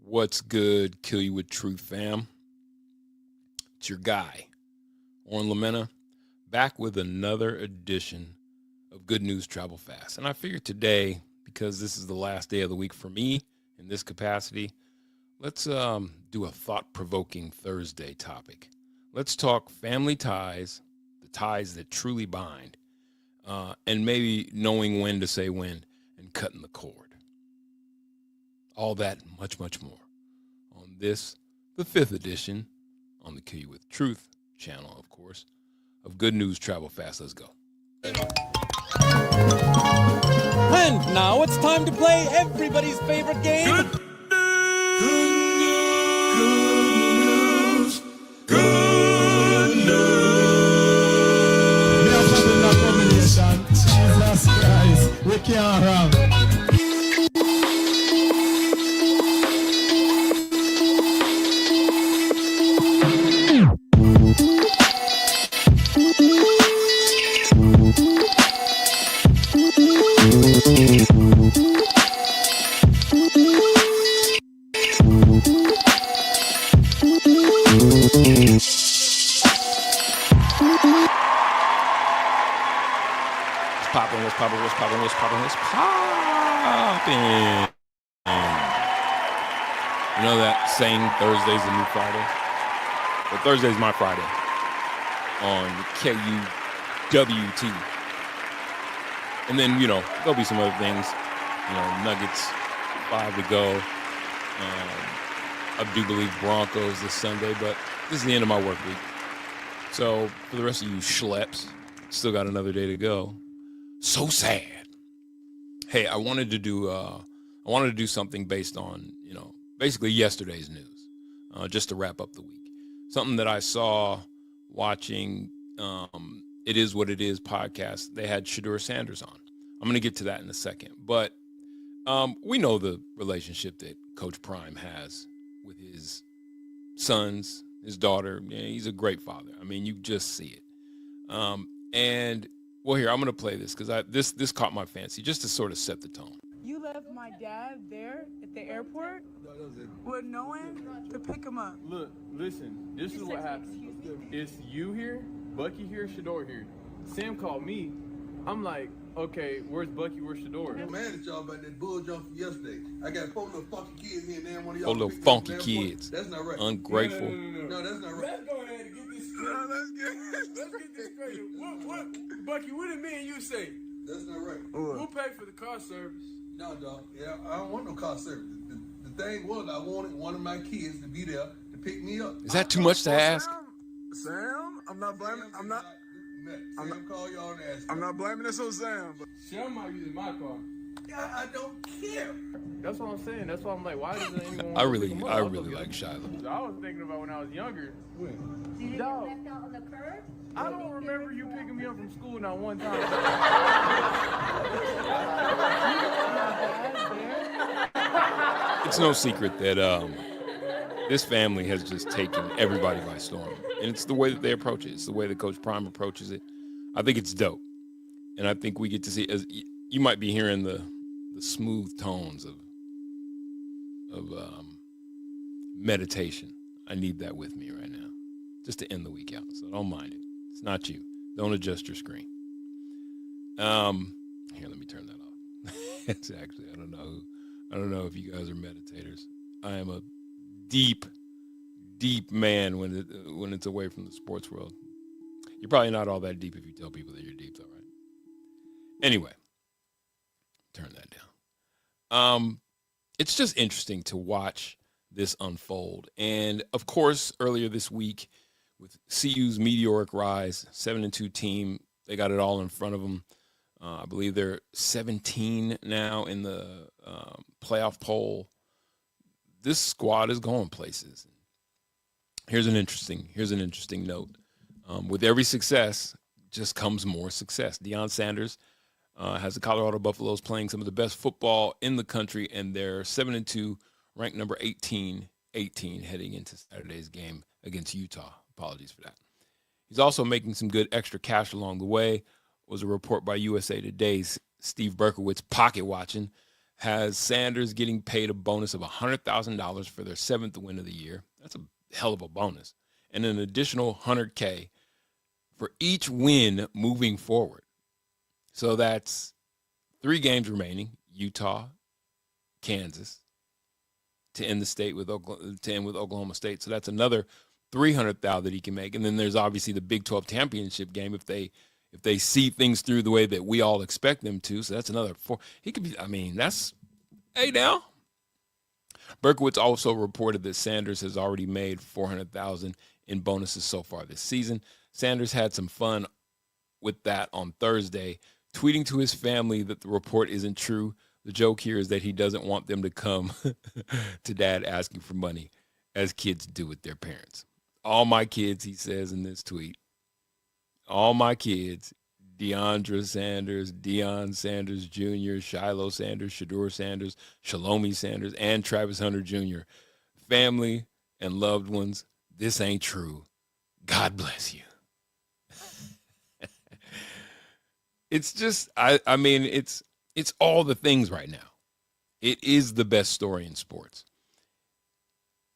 What's good, Kill You With Truth, fam? It's your guy, Orrin Lamena, back with another edition of Good News Travel Fast. And I figured today, because this is the last day of the week for me in this capacity, let's do a thought-provoking Thursday topic. Let's talk family ties, the ties that truly bind, and maybe knowing when to say when and cutting the cord. All that and much, much more on this, the 5th edition, on the Kill You With Truth channel, of course, of Good News Travel Fast. Let's go. And now it's time to play everybody's favorite game. Good news. Jesus Christ, we can't run. What's popping? You know that saying, Thursday's the new Friday? But Thursday's my Friday on KUWT. And then, there'll be some other things. Nuggets, 5 to go. I do believe Broncos this Sunday, but this is the end of my work week. So for the rest of you schleps, still got another day to go. So sad. Hey, I wanted to do something based on, basically yesterday's news, just to wrap up the week. Something that I saw watching It Is What It Is podcast. They had SHEDUER Sanders on. I'm going to get to that in a second. But we know the relationship that Coach Prime has with his sons, his daughter. Yeah, he's a great father. I mean, you just see it. Well, here, I'm going to play this because this caught my fancy just to sort of set the tone. You left my dad there at the airport with no one to pick him up. Look, listen, this is what happened. It's you here, Bucky here, SHEDUER here. Sam called me. I'm like, okay, where's Bucky, where's SHEDUER? I'm mad at y'all about that bull jump from yesterday. I got 4 little funky kids here and there. One of y'all 4 little funky kids. That's not right. Ungrateful. No, that's not right. Let's go ahead and get this straight. No, let's get this straight. What, Bucky, what did me and you say? That's not right. Who paid for the car service? No, dog. Yeah, I don't want no car service. The thing was, I wanted one of my kids to be there to pick me up. Is that too much to ask? Sam, I'm not blaming. I'm not. Sam call y'all and ask. I'm not blaming this on Sam. But Sam might use my car. I don't care. That's what I'm saying. That's why I'm like, why doesn't anyone? I really like Shiloh. I was thinking about when I was younger. When? Did you get left out on the curb? I don't remember you picking me up from school not one time. It's no secret that this family has just taken everybody by storm. And it's the way that they approach it. It's the way that Coach Prime approaches it. I think it's dope. And I think we get to see, as you might be hearing the smooth tones of meditation. I need that with me right now, just to end the week out. So don't mind it. It's not you. Don't adjust your screen. Here, let me turn that off. It's actually, I don't know if you guys are meditators. I am a deep man when it's away from the sports world. You're probably not all that deep if you tell people that you're deep, though, right? Anyway, turn that down. It's just interesting to watch this unfold. And of course, earlier this week, with CU's meteoric rise, 7-2 team, they got it all in front of them. I believe they're 17 now in the playoff poll. This squad is going places. Here's an interesting note. With every success just comes more success. Deion Sanders has the Colorado Buffaloes playing some of the best football in the country, and they're 7-2, ranked number 18 heading into Saturday's game against Utah. Apologies for that. He's also making some good extra cash along the way. Was a report by USA Today's Steve Berkowitz, pocket watching, has Sanders getting paid a bonus of $100,000 for their 7th win of the year. That's a hell of a bonus. And an additional $100K for each win moving forward. So that's 3 games remaining: Utah, Kansas, to end with Oklahoma State. So that's another $300,000 that he can make. And then there's obviously the Big 12 championship game if they see things through the way that we all expect them to. So that's another 4. He could be, I mean, that's, hey now. Berkowitz also reported that Sanders has already made $400,000 in bonuses so far this season. Sanders had some fun with that on Thursday, tweeting to his family that the report isn't true. The joke here is that he doesn't want them to come to dad asking for money, as kids do with their parents. All my kids, he says in this tweet, all my kids, Deandra Sanders, Deion Sanders Jr., Shiloh Sanders, Shedeur Sanders, Shalomi Sanders, and Travis Hunter Jr., family and loved ones, this ain't true. God bless you. It's just, I mean, it's all the things right now. It is the best story in sports.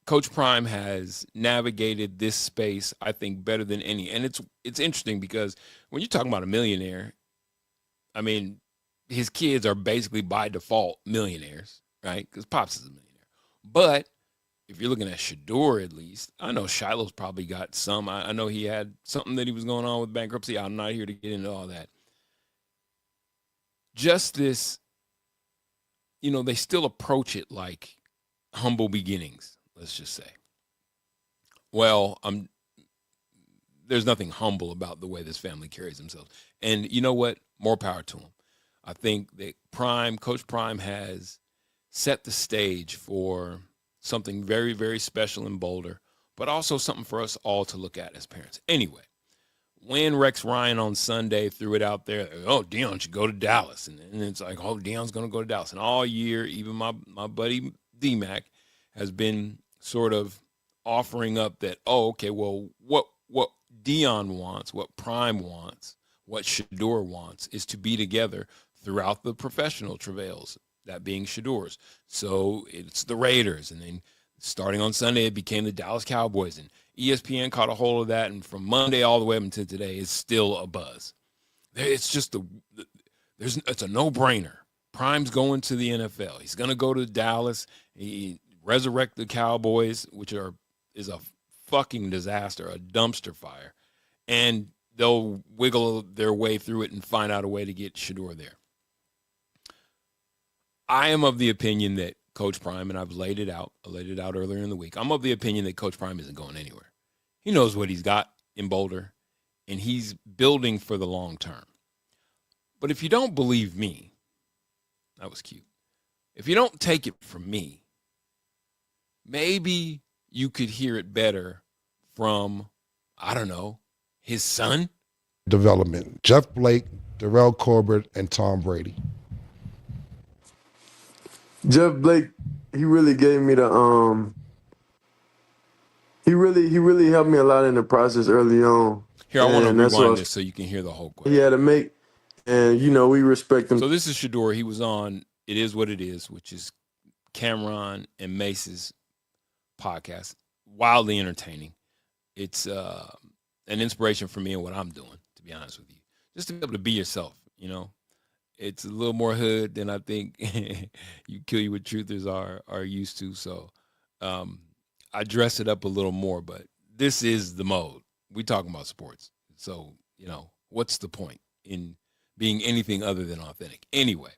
Coach Prime has navigated this space, I think, better than any. And it's interesting because when you're talking about a millionaire, I mean, his kids are basically by default millionaires, right? Because Pops is a millionaire. But if you're looking at Shedeur, at least, I know Shiloh's probably got some. I know he had something that he was going on with bankruptcy. I'm not here to get into all that. Just this, you know, they still approach it like humble beginnings, let's just say. Well, there's nothing humble about the way this family carries themselves. And you know what? More power to them. I think that Coach Prime has set the stage for something very, very special in Boulder, but also something for us all to look at as parents. Anyway, when Rex Ryan on Sunday threw it out there, oh, Deion should go to Dallas. And it's like, oh, Deion's going to go to Dallas. And all year, even my buddy D-Mac has been sort of offering up that, oh, okay, well, what Deion wants, what Prime wants, what Shedeur wants is to be together throughout the professional travails, that being Shedeur's. So it's the Raiders. And then starting on Sunday, it became the Dallas Cowboys. And ESPN caught a hold of that. And from Monday all the way up until today, it's still a buzz. It's just it's a no-brainer. Prime's going to the NFL. He's going to go to Dallas. He resurrect the Cowboys, which is a fucking disaster, a dumpster fire. And they'll wiggle their way through it and find out a way to get Shedeur there. I am of the opinion that Coach Prime, and I laid it out earlier in the week, I'm of the opinion that Coach Prime isn't going anywhere. He knows what he's got in Boulder, and he's building for the long term. But if you don't believe me, that was cute. If you don't take it from me, maybe you could hear it better from, I don't know, his son? Development. Jeff Blake, Darrell Corbett, and Tom Brady. Jeff Blake, he really gave me the he really helped me a lot in the process early on. Here, I want to rewind this so you can hear the whole question. He had to make, and we respect him. So this is Shedeur. He was on It Is What It Is, which is Cameron and Mace's podcast. Wildly entertaining. It's an inspiration for me and what I'm doing, to be honest with you. Just to be able to be yourself, you know. It's a little more hood than I think you kill you with truthers are used to. So I dress it up a little more, but this is the mode. We talking about sports. So, what's the point in being anything other than authentic? Anyway,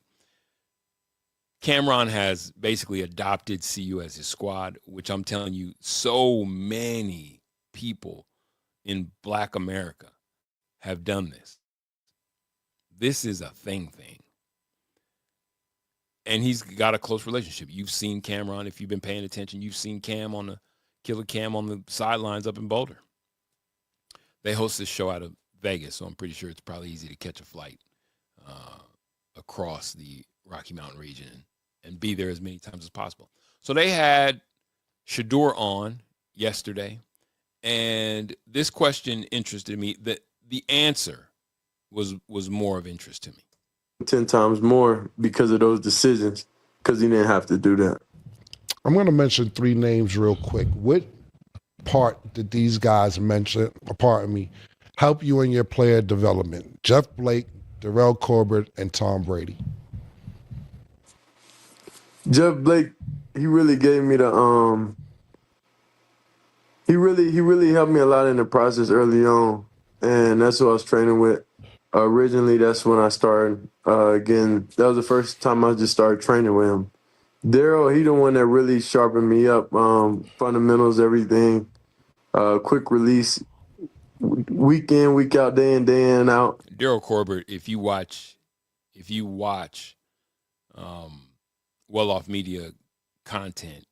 Cameron has basically adopted CU as his squad, which I'm telling you, so many people in Black America have done this. This is a thing. And he's got a close relationship. You've seen Cameron, if you've been paying attention, you've seen Killer Cam on the sidelines up in Boulder. They host this show out of Vegas, so I'm pretty sure it's probably easy to catch a flight across the Rocky Mountain region and be there as many times as possible. So they had Shedeur on yesterday, and this question interested me. The answer was more of interest to me. 10 times more because of those decisions. because he didn't have to do that. I'm going to mention 3 names real quick. What part did these guys mention, pardon me, help you in your player development? Jeff Blake, Darrell Corbett, and Tom Brady. Jeff Blake, he really gave me the he really helped me a lot in the process early on, and that's who I was training with. Originally, that's when I started again. That was the first time I just started training with him. Darrell, he the one that really sharpened me up, fundamentals, everything, quick release, week in, week out, day in, day in, out. Darrell Corbett, if you watch Well Off Media content,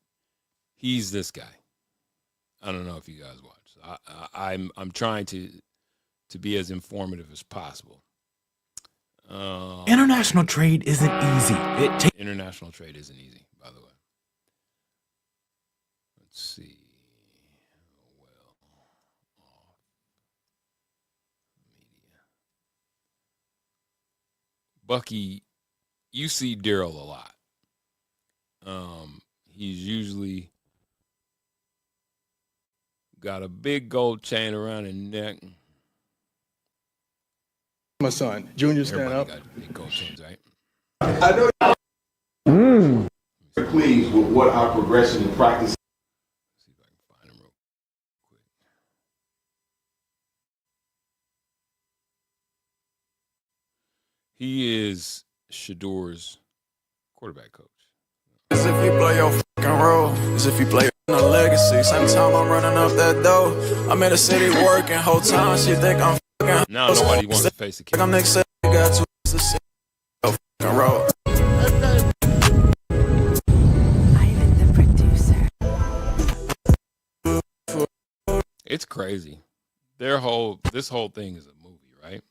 he's this guy. I don't know if you guys watch. I'm trying to be as informative as possible. International trade isn't easy. International trade isn't easy, by the way. Let's see. Well Off Media. Bucky, you see Darrell a lot. He's usually got a big gold chain around his neck. My son, Junior, stand Everybody up. got big gold chains, right? I know you're pleased with what our progression in practice. See if I can find him real quick. He is Shedeur's quarterback coach. As if you play your fucking role, as if you play a legacy. Same time I'm running up that door. I'm in the city working, whole time she think I'm fucking. Now nobody wants to face the camera. I'm next to got two to see your fucking role. It's crazy. This whole thing is a movie, right?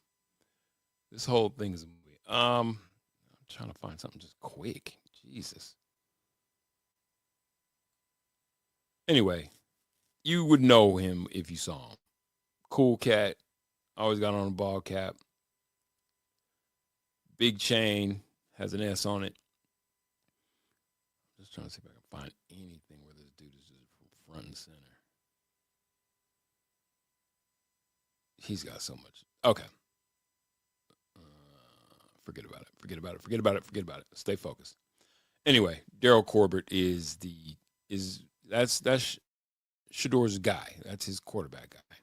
This whole thing is a movie. I'm trying to find something just quick. Jesus. Anyway, you would know him if you saw him. Cool cat. Always got on a ball cap. Big chain. Has an S on it. Just trying to see if I can find anything where this dude is just front and center. He's got so much. Okay. Forget about it. Stay focused. Anyway, Darrell Corbett that's Shedeur's guy. That's his quarterback guy.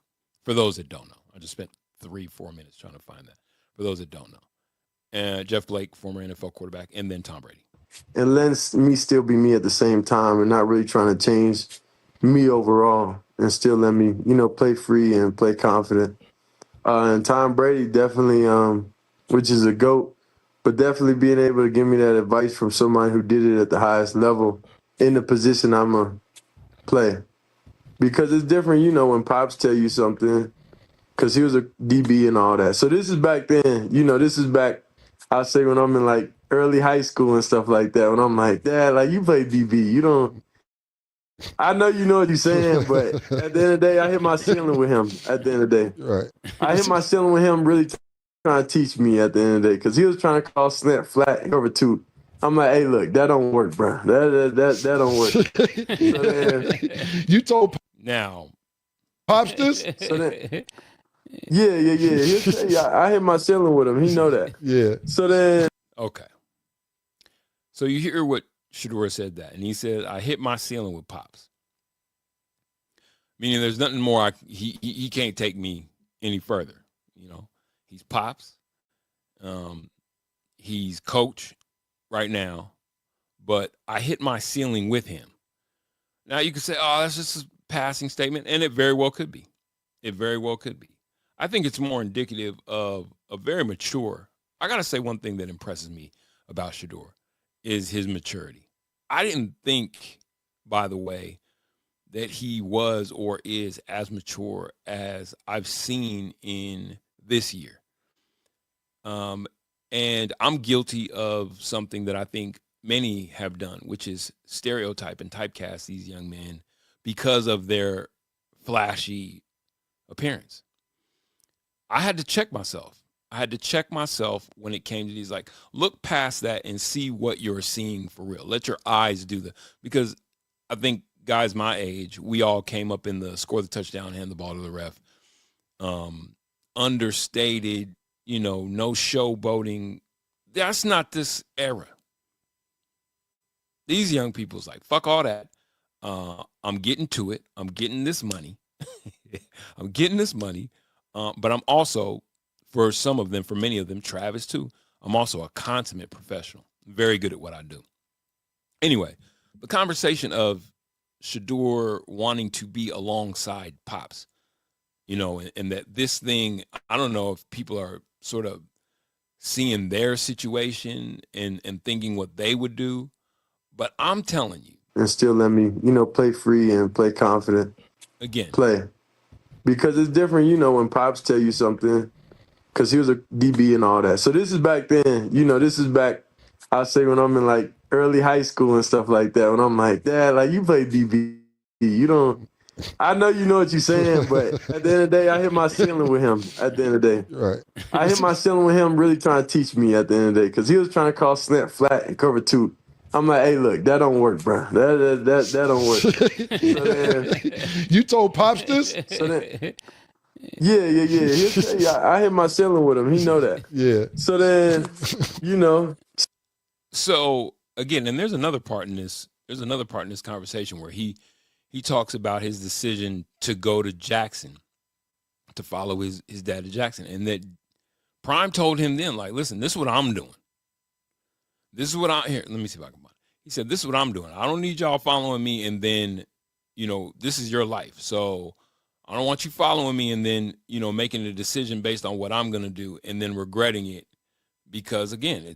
For those that don't know. I just spent 3-4 minutes trying to find that. For those that don't know. Jeff Blake, former NFL quarterback, and then Tom Brady. And lets me still be me at the same time and not really trying to change me overall and still let me, play free and play confident. And Tom Brady definitely, which is a GOAT, but definitely being able to give me that advice from somebody who did it at the highest level in the position I'm going to play. Because it's different, when Pops tell you something, because he was a DB and all that. So this is back then, this is back, I say when I'm in like early high school and stuff like that, when I'm like, Dad, like you play DB, you don't. I know you know what you're saying, but at the end of the day, I hit my ceiling with him at the end of the day. Right. I hit my ceiling with him really trying to teach me at the end of the day because he was trying to call slant flat over two. I'm like, hey, look, that don't work, bro. That don't work. So then, you told now Pops this? So then, yeah. I hit my ceiling with him. He know that. Yeah. So then. Okay. So you hear what Shedeur said that, and he said, I hit my ceiling with Pops. Meaning there's nothing more, he can't take me any further. He's Pops. He's coach right now, but I hit my ceiling with him. Now you could say, oh, that's just a passing statement, and it very well could be. It very well could be. I think it's more indicative of a very mature. I got to say one thing that impresses me about Shedeur is his maturity. I didn't think, by the way, that he was or is as mature as I've seen in this year. And I'm guilty of something that I think many have done, which is stereotype and typecast these young men because of their flashy appearance. I had to check myself I had to check myself when it came to these. Like, look past that and see what you're seeing for real. Let your eyes do the, because I think guys my age, we all came up in the score the touchdown, hand the ball to the ref. Understated, no showboating. That's not this era. These young people's like, fuck all that. I'm getting to it. I'm getting this money. I'm getting this money. But I'm also, for some of them, for many of them, Travis too, I'm also a consummate professional. Very good at what I do. Anyway, the conversation of SHEDUER wanting to be alongside Pops, and that this thing, I don't know if people are sort of seeing their situation and thinking what they would do, but I'm telling you. And still let me, play free and play confident. Again. Play. Because it's different, when Pops tell you something, because he was a DB and all that. So this is back then, this is back, I say when I'm in like early high school and stuff like that, when I'm like, Dad, like you play DB, you don't, I know you know what you're saying, but at the end of the day, I hit my ceiling with him at the end of the day. Right. I hit my ceiling with him really trying to teach me at the end of the day, because he was trying to call slant flat and cover two. I'm like, hey, look, that don't work, bro. That don't work. So then, you told Pops this? So then, yeah. I hit my ceiling with him. He know that. Yeah. So then, So again, and there's another part in this. There's another part in this conversation where he talks about his decision to go to Jackson, to follow his dad to Jackson, and that Prime told him then, like, listen, this is what I'm doing. This is what here. Let me see if I can find it. He said, this is what I'm doing. I don't need y'all following me, and then, this is your life. So I don't want you following me and then, making a decision based on what I'm gonna do and then regretting it. Because again,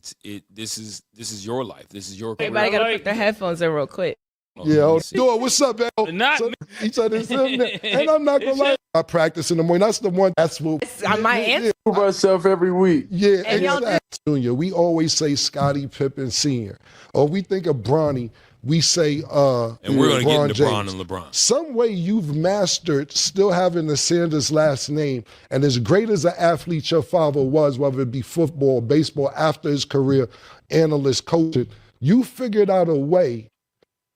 this is your life. This is your career. Everybody gotta put their headphones in real quick. Yeah, what's up, man? Not so, he said it's him, and I'm not gonna lie. I practice in the morning. That's the one. That's what my answer. Prove ourselves every week. Yeah, exactly. Junior, we always say Scottie Pippen Sr. Or we think of Bronny, we say and we're gonna get into James. Bron and LeBron. Some way you've mastered still having the Sanders last name, and as great as an athlete your father was, whether it be football, baseball, after his career, analyst, coaching, you figured out a way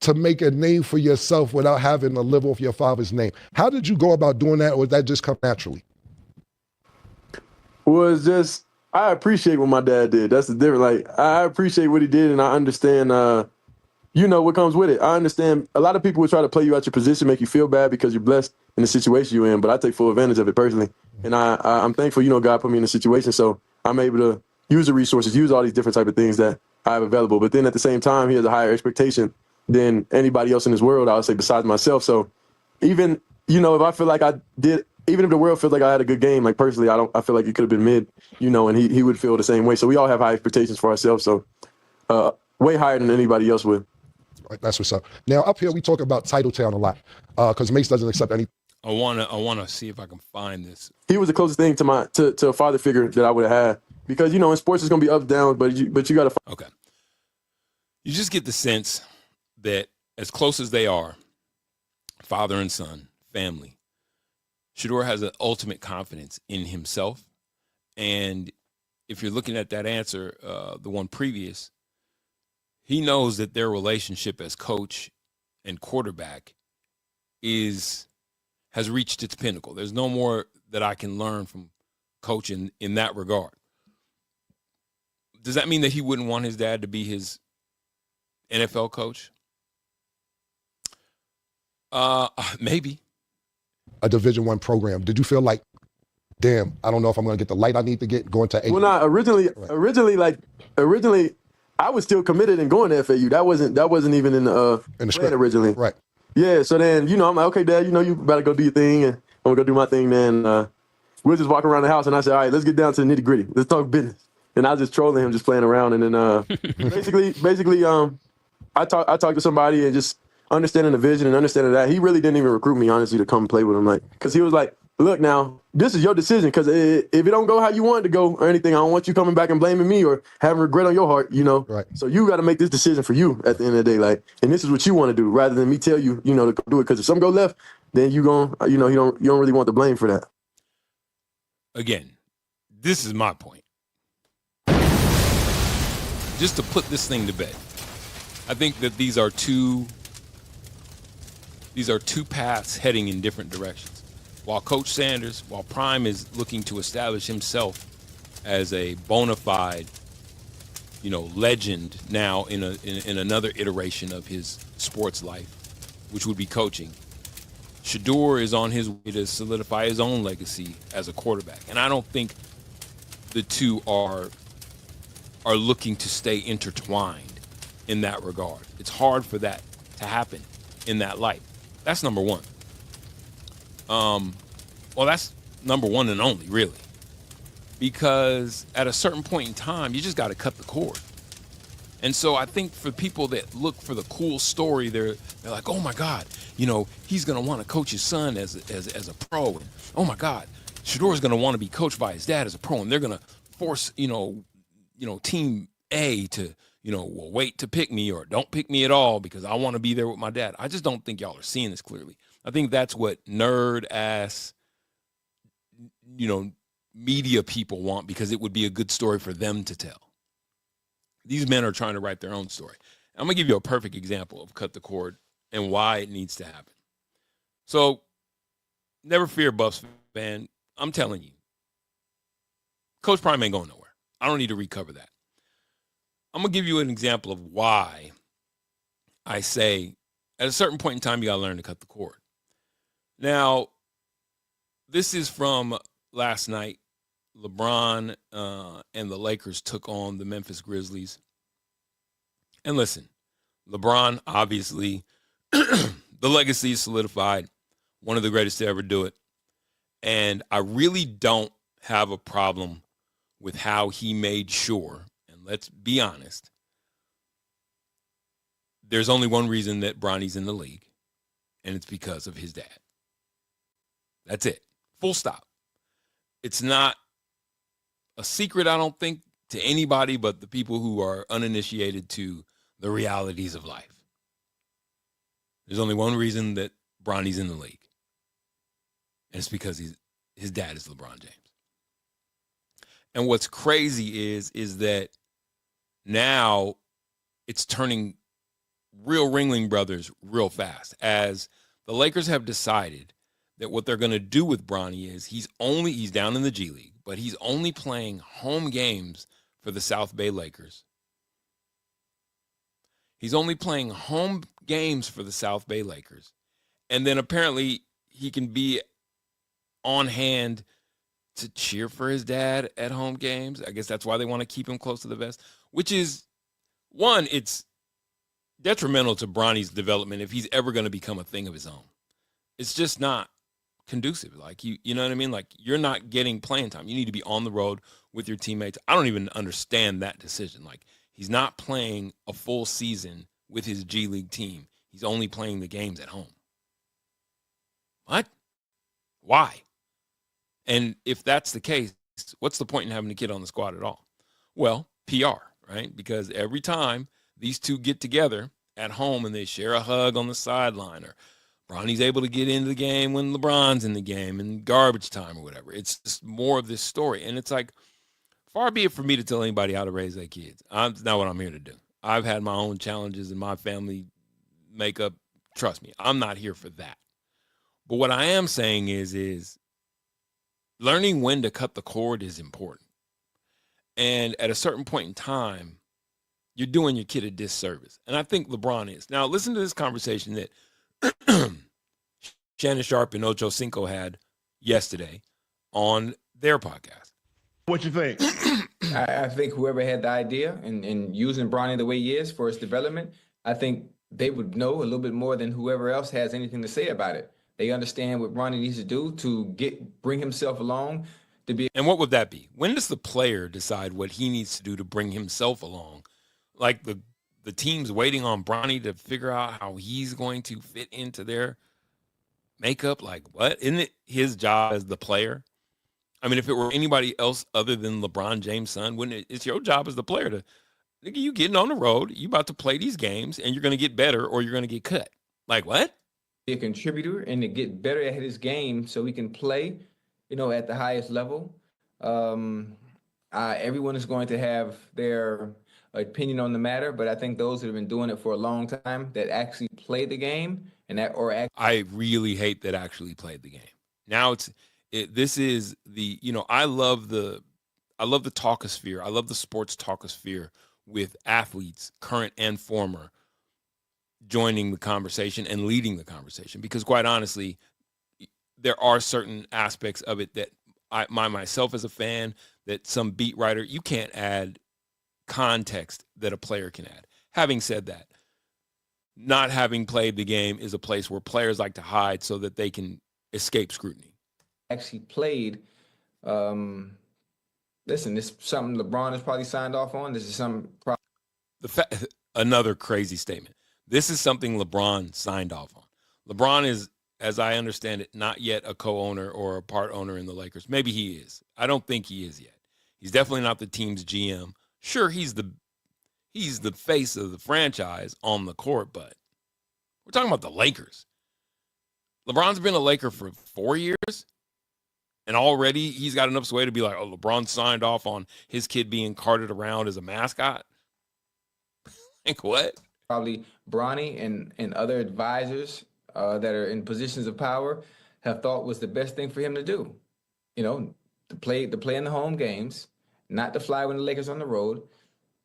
to make a name for yourself without having to live off your father's name. How did you go about doing that, or did that just come naturally? Well, it's just, I appreciate what my dad did. That's the difference. Like, I appreciate what he did, and I understand, what comes with it. I understand a lot of people would try to play you out your position, make you feel bad because you're blessed in the situation you're in, but I take full advantage of it personally. And I'm thankful, God put me in a situation, so I'm able to use the resources, use all these different type of things that I have available. But then at the same time, he has a higher expectation than anybody else in this world, I would say, besides myself. So even, if I feel like I did, even if the world feels like I had a good game, like personally, I feel like it could have been mid, and he would feel the same way. So we all have high expectations for ourselves. So way higher than anybody else would. Right, that's what's up. Now up here, we talk about Titletown a lot because Mace doesn't accept any. I wanna see if I can find this. He was the closest thing to a father figure that I would have had, because, in sports it's going to be up, down, but you got to. Okay. You just get the sense that as close as they are, father and son, family, SHEDUER has an ultimate confidence in himself. And if you're looking at that answer, the one previous, he knows that their relationship as coach and quarterback has reached its pinnacle. There's no more that I can learn from coach in that regard. Does that mean that he wouldn't want his dad to be his NFL coach? Maybe. A Division I program. Did you feel like, damn, I don't know if I'm going to get the light I need to get going to 8? Well, not originally, I was still committed and going to FAU. That wasn't even in the script originally. Right. Yeah. So then, I'm like, okay, Dad, you better go do your thing, and I'm gonna go do my thing. Then we'll just walk around the house, and I said, all right, let's get down to the nitty gritty. Let's talk business. And I was just trolling him, just playing around, and then basically, I talked to somebody and just understanding the vision and understanding that. He really didn't even recruit me, honestly, to come play with him, because he was like, look, now, this is your decision, because if it don't go how you want it to go or anything, I don't want you coming back and blaming me or having regret on your heart, Right. So you got to make this decision for you at the end of the day, and this is what you want to do, rather than me tell you, to do it, because if something go left, then you don't really want the blame for that. Again, This is my point. Just to put this thing to bed, I think that these are two paths heading in different directions. While Coach Sanders, while Prime is looking to establish himself as a bona fide, legend now in another iteration of his sports life, which would be coaching, SHEDUER is on his way to solidify his own legacy as a quarterback. And I don't think the two are looking to stay intertwined in that regard. It's hard for that to happen in that light. That's number one. Well, that's number one and only, really. Because at a certain point in time, you just got to cut the cord. And so I think for people that look for the cool story, they're like, oh my God, he's going to want to coach his son as a pro. And, oh my God, SHEDUER is going to want to be coached by his dad as a pro. And they're going to force, team A to, wait to pick me or don't pick me at all because I want to be there with my dad. I just don't think y'all are seeing this clearly. I think that's what nerd ass, media people want because it would be a good story for them to tell. These men are trying to write their own story. I'm going to give you a perfect example of cut the cord and why it needs to happen. So never fear, Buffs fan. I'm telling you, Coach Prime ain't going nowhere. I don't need to recover that. I'm going to give you an example of why I say at a certain point in time, you got to learn to cut the cord. Now, this is from last night. LeBron and the Lakers took on the Memphis Grizzlies. And listen, LeBron, obviously, the legacy is solidified. One of the greatest to ever do it. And I really don't have a problem with how he made sure, and let's be honest, there's only one reason that Bronny's in the league, and it's because of his dad. That's it. Full stop. It's not a secret, I don't think, to anybody but the people who are uninitiated to the realities of life. There's only one reason that Bronny's in the league, and it's because his dad is LeBron James. And what's crazy is that now it's turning real Ringling Brothers real fast, as the Lakers have decided that what they're going to do with Bronny is he's down in the G League, but he's only playing home games for the South Bay Lakers. He's only playing home games for the South Bay Lakers. And then apparently he can be on hand to cheer for his dad at home games. I guess that's why they want to keep him close to the vest, which is, one, it's detrimental to Bronny's development if he's ever going to become a thing of his own. It's just not conducive. Like, you know what I mean? Like, you're not getting playing time. You need to be on the road with your teammates. I don't even understand that decision. Like, he's not playing a full season with his G League team. He's only playing the games at home. What? Why? And if that's the case, what's the point in having a kid on the squad at all? Well, PR, right? Because every time these two get together at home and they share a hug on the sideline, or Bronny's able to get into the game when LeBron's in the game in garbage time or whatever, it's just more of this story. And it's like, far be it for me to tell anybody how to raise their kids. That's not what I'm here to do. I've had my own challenges in my family makeup. Trust me, I'm not here for that. But what I am saying is learning when to cut the cord is important. And at a certain point in time, you're doing your kid a disservice. And I think LeBron is. Now, listen to this conversation that Shannon Sharp and Ocho Cinco had yesterday on their podcast. What you think? I think whoever had the idea and using Bronny the way he is for his development, I think they would know a little bit more than whoever else has anything to say about it. They understand what Bronny needs to do to bring himself along. And what would that be? When does the player decide what he needs to do to bring himself along? Like the team's waiting on Bronny to figure out how he's going to fit into their makeup? Like, what? Isn't it his job as the player? I mean, if it were anybody else other than LeBron James' son, wouldn't it? It's your job as the player to, nigga, you getting on the road, you about to play these games, and you're going to get better or you're going to get cut. Like, what? Be a contributor and to get better at his game so he can play, at the highest level. Everyone is going to have their opinion on the matter, but I think those that have been doing it for a long time that actually play the game I really hate that actually played the game. Now this is the, I love the talkosphere. I love the sports talkosphere with athletes, current and former, joining the conversation and leading the conversation, because quite honestly, there are certain aspects of it that myself as a fan, that some beat writer, you can't add context that a player can add. Having said that, not having played the game is a place where players like to hide so that they can escape scrutiny. actually played. Listen, this is something LeBron has probably signed off on. This is something. Another crazy statement. This is something LeBron signed off on. LeBron is, as I understand it, not yet a co-owner or a part owner in the Lakers. Maybe he is. I don't think he is yet. He's definitely not the team's GM. Sure, he's the face of the franchise on the court, but we're talking about the Lakers. LeBron's been a Laker for 4 years, and already he's got enough sway to be like, oh, LeBron signed off on his kid being carted around as a mascot. Like, what? Probably Bronny and other advisors that are in positions of power have thought was the best thing for him to do. To play in the home games, not to fly when the Lakers on the road,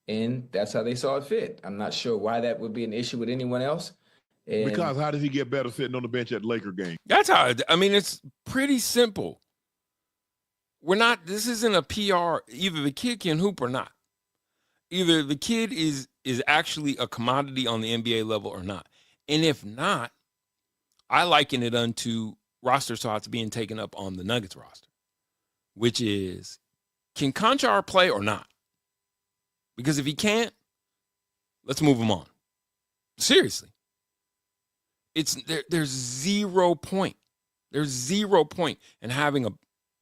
and that's how they saw it fit. I'm not sure why that would be an issue with anyone else. Because how does he get better sitting on the bench at the Laker game? That's how. It's pretty simple. This isn't a PR. Either the kid can hoop or not. Either the kid is actually a commodity on the NBA level or not. And if not, I liken it unto roster spots being taken up on the Nuggets roster, which is, can Conchar play or not? Because if he can't, let's move him on. Seriously. There's 0 point. There's 0 point in having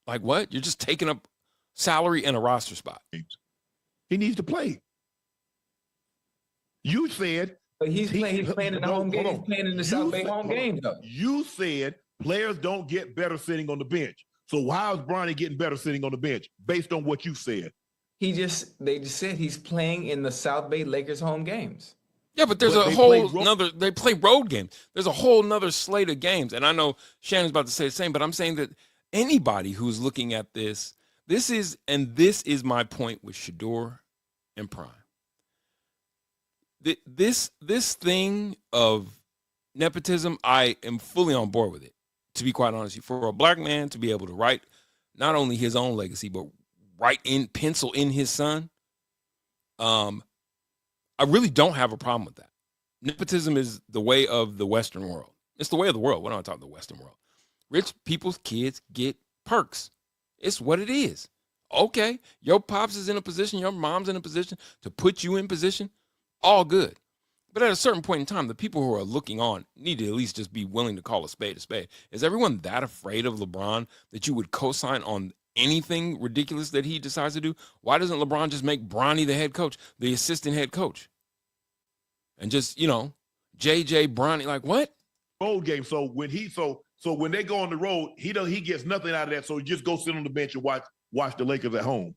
what? You're just taking up salary and a roster spot. He needs to play. You said, but he's playing in the home game. He's playing in the South Bay home game, though. You said players don't get better sitting on the bench. So how is Bronny getting better sitting on the bench based on what you said? They just said he's playing in the South Bay Lakers home games. Yeah, but there's they play road games. There's a whole nother slate of games. And I know Shannon's about to say the same, but I'm saying that anybody who's looking at this is my point with SHEDUER and Prime. This thing of nepotism, I am fully on board with it, to be quite honest. For a black man to be able to write not only his own legacy, but write in pencil in his son, I really don't have a problem with that. Nepotism is the way of the Western world. It's the way of the world. We're not talking the Western world. Rich people's kids get perks. It's what it is. Okay, your pops is in a position, your mom's in a position to put you in position, all good. But at a certain point in time, the people who are looking on need to at least just be willing to call a spade a spade. Is everyone that afraid of LeBron that you would co-sign on anything ridiculous that he decides to do? Why doesn't LeBron just make Bronny the head coach, the assistant head coach? And just, JJ Bronny, like what? Road game. So when when they go on the road, he gets nothing out of that. So he just go sit on the bench and watch the Lakers at home.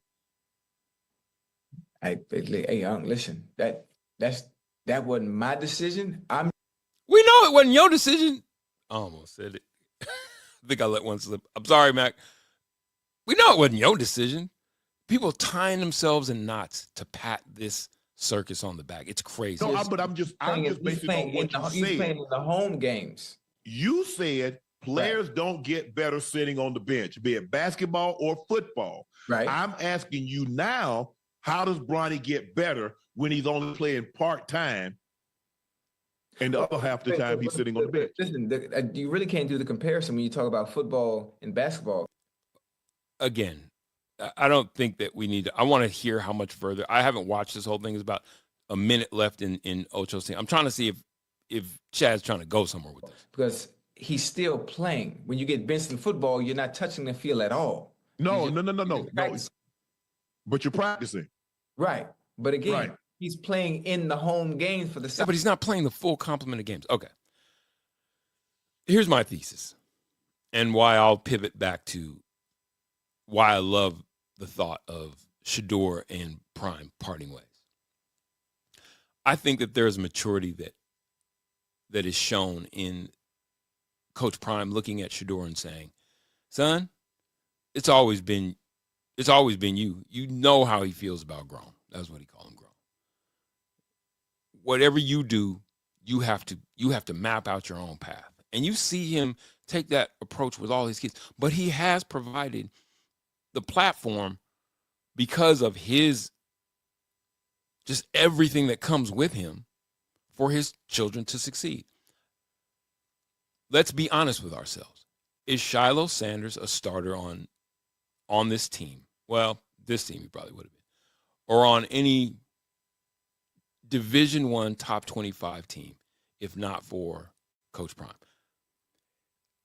Hey, listen, that wasn't my decision. We know it wasn't your decision. I almost said it. I think I let one slip. I'm sorry, Mac. We know it wasn't your decision. People tying themselves in knots to pat this circus on the back. It's crazy. No, but I'm just basing on what you said. He's playing in the home games. You said players don't get better sitting on the bench, be it basketball or football. Right. I'm asking you now, how does Bronny get better when he's only playing part-time and the other half the time he's sitting on the bench? Listen, you really can't do the comparison when you talk about football and basketball. Again, I don't think that we need to. I want to hear how much further. I haven't watched this whole thing. There's about a minute left in Ocho's team. I'm trying to see if Chad's trying to go somewhere with this. Because he's still playing. When you get benched in football, you're not touching the field at all. No. But you're practicing. Right. But again, he's playing in the home games for the South. Yeah, but he's not playing the full complement of games. Okay. Here's my thesis and why I'll pivot back to why I love the thought of Shedeur and Prime parting ways. I think that there's maturity that is shown in Coach Prime looking at Shedeur and saying, son, it's always been you. You know how he feels about grown. That's what he called him, grown. Whatever you do, you have to map out your own path. And you see him take that approach with all his kids. But he has provided the platform because of his just everything that comes with him for his children to succeed. Let's be honest with ourselves. Is Shiloh Sanders a starter on this team? Well, this team he probably would have been. Or on any Division I top 25 team, if not for Coach Prime.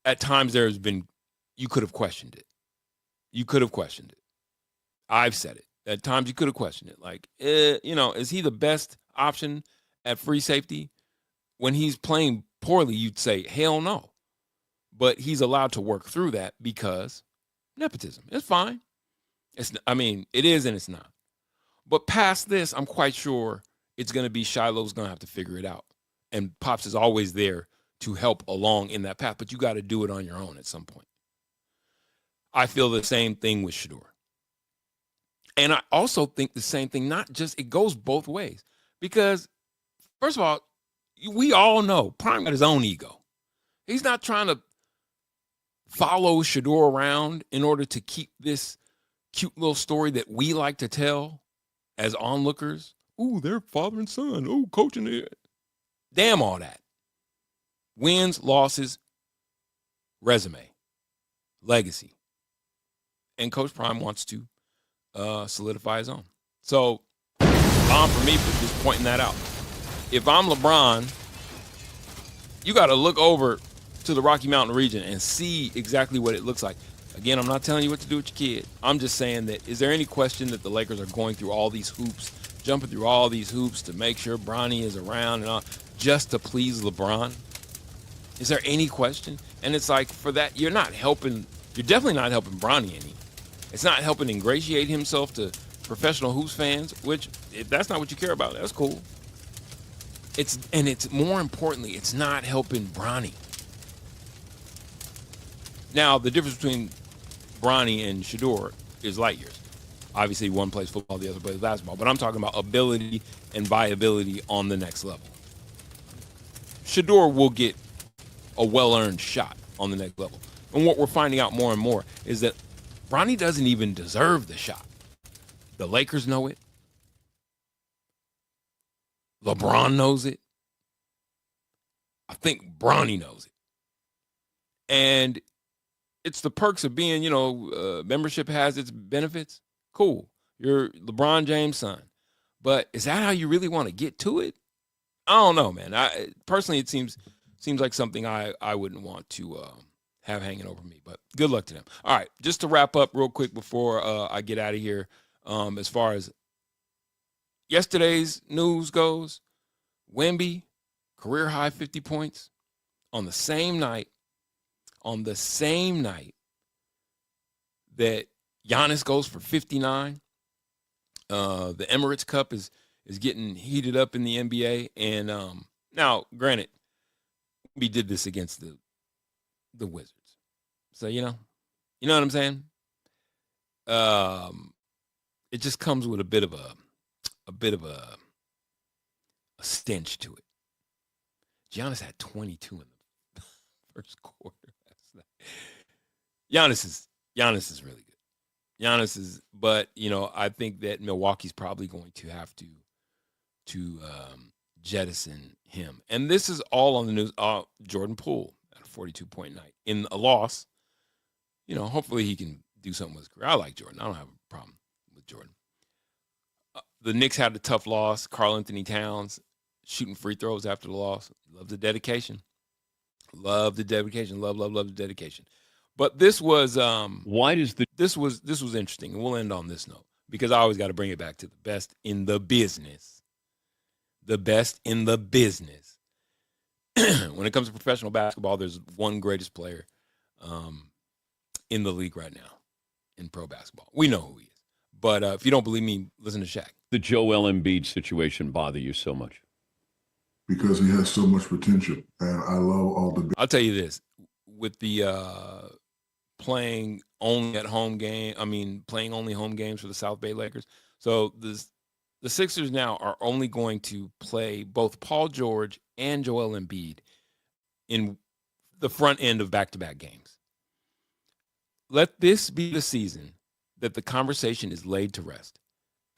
At times you could have questioned it. You could have questioned it. I've said it. At times you could have questioned it. Like, is he the best option at free safety? When he's playing poorly, you'd say, hell no. But he's allowed to work through that because nepotism. It's fine. It is and it's not. But past this, I'm quite sure it's going to be Shiloh's going to have to figure it out. And Pops is always there to help along in that path, but you got to do it on your own at some point. I feel the same thing with Shedeur. And I also think the same thing, it goes both ways. Because, first of all, we all know Prime got his own ego. He's not trying to follow Shedeur around in order to keep this cute little story that we like to tell as onlookers. Ooh, they're father and son. Ooh, coaching it. Damn all that. Wins, losses, resume, legacy. And Coach Prime wants to solidify his own. So, for me for just pointing that out. If I'm LeBron, you got to look over to the Rocky Mountain region and see exactly what it looks like. Again, I'm not telling you what to do with your kid. I'm just saying that, is there any question that the Lakers are going through all these hoops, jumping through all these hoops to make sure Bronny is around and all, just to please LeBron? Is there any question? And it's like, for that, you're definitely not helping Bronny any. It's not helping ingratiate himself to professional hoops fans, which, if that's not what you care about, that's cool. It's more importantly, it's not helping Bronny. Now, the difference between Bronny and Shedeur is light years. Obviously, one plays football, the other plays basketball. But I'm talking about ability and viability on the next level. Shedeur will get a well-earned shot on the next level. And what we're finding out more and more is that Bronny doesn't even deserve the shot. The Lakers know it. LeBron knows it. I think Bronny knows it. And it's the perks of being, membership has its benefits. Cool. You're LeBron James' son. But is that how you really want to get to it? I don't know, man. Personally, it seems like something I wouldn't want to have hanging over me. But good luck to them. All right, just to wrap up real quick before I get out of here, as far as yesterday's news goes, Wemby, career high 50 points on the same night that Giannis goes for 59. The Emirates Cup is getting heated up in the NBA. And now, granted, we did this against the Wizards. So, you know what I'm saying? It just comes with a bit of a stench to it. Giannis had 22 in the first quarter last night. Giannis is really good. But I think that Milwaukee's probably going to have to jettison him. And this is all on the news. Jordan Poole at a 42-point night in a loss. Hopefully he can do something with his career. I like Jordan. I don't have a problem with Jordan. The Knicks had a tough loss. Karl Anthony Towns shooting free throws after the loss. Love the dedication. Love the dedication. Love the dedication. But this was this was interesting, and we'll end on this note because I always got to bring it back to the best in the business. The best in the business. When it comes to professional basketball, there's one greatest player in the league right now in pro basketball. We know who he is. But if you don't believe me, listen to Shaq. The Joel Embiid situation bother you so much? Because he has so much potential, and I love all the. I'll tell you this: with the playing only home games for the South Bay Lakers. So the Sixers now are only going to play both Paul George and Joel Embiid in the front end of back-to-back games. Let this be the season that the conversation is laid to rest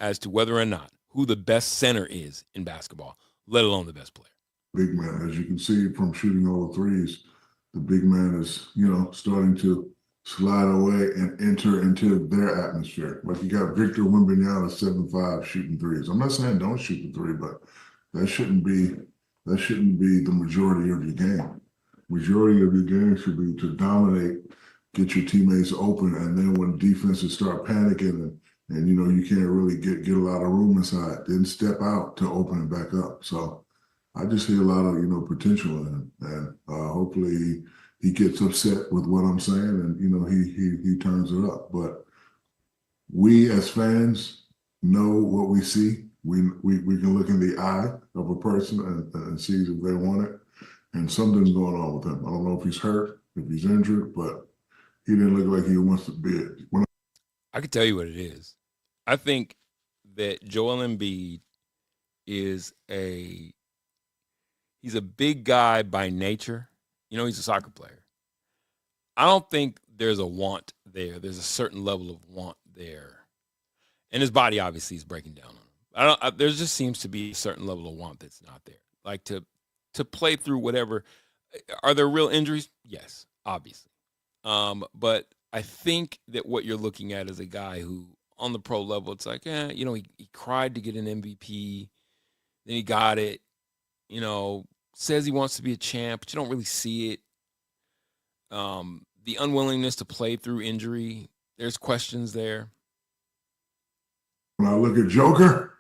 as to whether or not who the best center is in basketball, let alone the best player. Big man, as you can see from shooting all the threes, the big man is, starting to slide away and enter into their atmosphere. Like you got Victor Wembanyama, 7'5", shooting threes. I'm not saying don't shoot the three, but that shouldn't be the majority of your game. Majority of your game should be to dominate, get your teammates open, and then when defenses start panicking and you can't really get a lot of room inside, then step out to open it back up. So I just see a lot of potential in him, and hopefully he gets upset with what I'm saying, and he turns it up. But we as fans know what we see. We can look in the eye of a person and see if they want it, and something's going on with him. I don't know if he's hurt, if he's injured, but he didn't look like he wants to be it. I can tell you what it is. I think that Joel Embiid is he's a big guy by nature. He's a soccer player. I don't think there's a want there. There's a certain level of want there. And his body obviously is breaking down on him. There just seems to be a certain level of want that's not there. Like to play through whatever. Are there real injuries? Yes, obviously. But I think that what you're looking at is a guy who, on the pro level, it's like, he cried to get an MVP. Then he got it. Says he wants to be a champ, but you don't really see it. The unwillingness to play through injury, there's questions there. When I look at Joker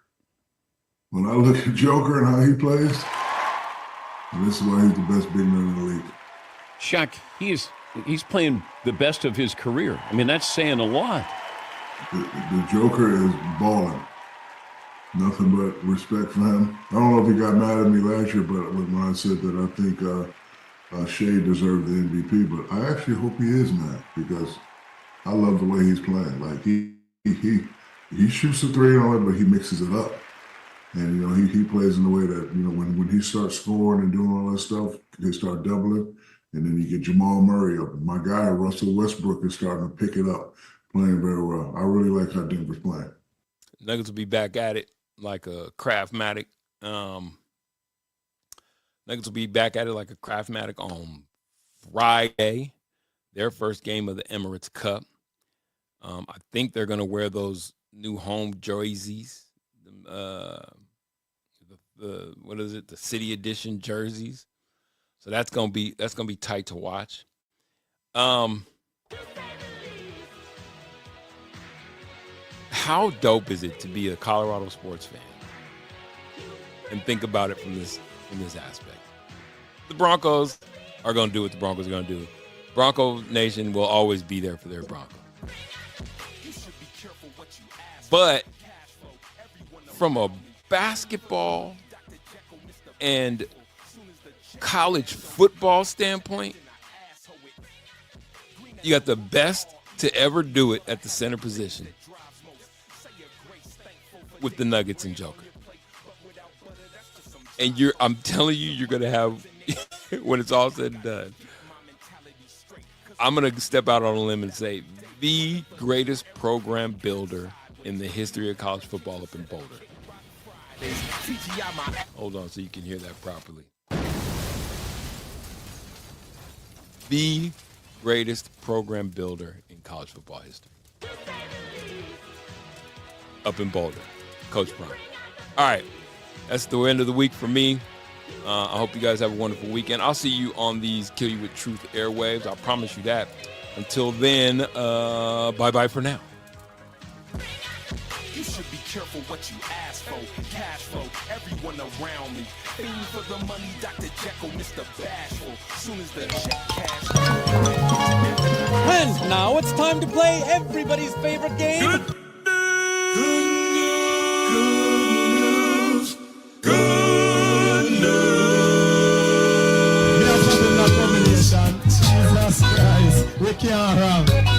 and how he plays, this is why he's the best big man in the league. Shaq, he's playing the best of his career. I mean, that's saying a lot. The Joker is balling. Nothing but respect for him. I don't know if he got mad at me last year, but when I said that I think Shea deserved the MVP, but I actually hope he is mad because I love the way he's playing. Like he shoots the three and all that, but he mixes it up. And he plays in the way that when he starts scoring and doing all that stuff, they start doubling, and then you get Jamal Murray up. My guy Russell Westbrook is starting to pick it up, playing very well. I really like how Denver's playing. Nuggets will be back at it like a Craftmatic. Nuggets will be back at it like a Craftmatic on Friday, their first game of the Emirates Cup. I think they're going to wear those new home jerseys, what is it? The City Edition jerseys. So that's going to be tight to watch. How dope is it to be a Colorado sports fan and think about it from this aspect? The Broncos are going to do what the Broncos are going to do. Bronco Nation will always be there for their Bronco. But from a basketball and college football standpoint, you got the best to ever do it at the center position with the Nuggets and Joker. And I'm telling you, you're going to have, when it's all said and done, I'm going to step out on a limb and say the greatest program builder in the history of college football up in Boulder. Hold on so you can hear that properly. The greatest program builder in college football history. Up in Boulder. Coach Brown. All right. That's the end of the week for me. I hope you guys have a wonderful weekend. I'll see you on these Kill You With Truth airwaves. I promise you that. Until then, bye-bye for now. You should be careful what you ask for. Cash flow, everyone around me. Fiend for the money, Dr. Jekyll, Mr. Bashful. Soon as the check cash. And now it's time to play everybody's favorite game. can't wrong.